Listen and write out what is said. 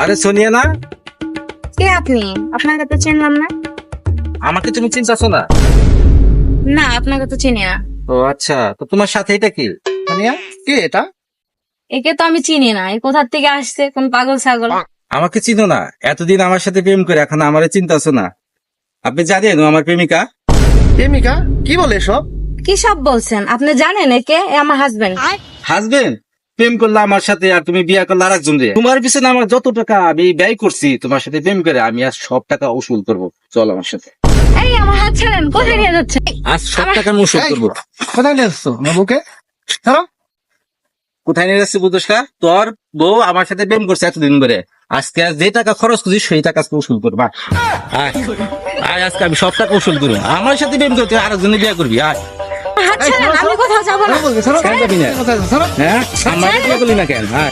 আরে সোনিয়া না, কে আপনি? আপনাকে তো চিনলাম না। আমাকে তুমি চিনতেছো না? না, আপনাকে তো চিনি না। ও আচ্ছা, তো তোমার সাথে এটা কি? সোনিয়া কে এটা? একে তো আমি চিনি না। এ কোথার থেকে আসছে? কোন পাগল ছাগল? আমাকে চিনো না? এতদিন আমার সাথে প্রেম করে এখন আমারে চিনতেছো না? আপনি জানেন ও আমার প্রেমিকা? প্রেমিকা? কি বলে এসব? কি সব বলছেন? আপনি জানেন একে? এ আমার হাজবেন্ড। হাজবেন্ড? প্রেম করলে আমার সাথে আর তুমি বিয়ে করলে আরেকজন রে। তোমার পিছনে আমার যত টাকা আমি ব্যয় করছি তোমার সাথে প্রেম করে, আমি আজ সব টাকা উসুল করবো। চল আমার সাথে, এই আমার হাত ছাড়েন, কোথায় নিয়ে যাচ্ছেন? আজ সব টাকা আমি উসুল এই, করবো। কোথায় নিয়ে আসছো আমার বউকে? ছাড়ো। কোথায় নিয়ে যাচ্ছি বুঝোস না? তোর বউ আমার সাথে প্রেম করছে এতদিন ধরে, আজকে আর যে টাকা খরচ করছি সেই টাকা আজকে উসুল করবা। আয় আয়, আজকে আমি সব টাকা উসুল করবো। আমার সাথে প্রেম করতে আরেকজনে বিয়ে করবি? আয়। হাত এই, ছাড়েন, ছাড়ো, আমি কোথাও যাবো না। ছাড়ো বলছি, ছাড়ো। কেন যাবি না? কোথায় যাচ্ছো? ছাড়ো। হ্যাঁ, আমার বিয়ে করলি না কেন? হ্যাঁ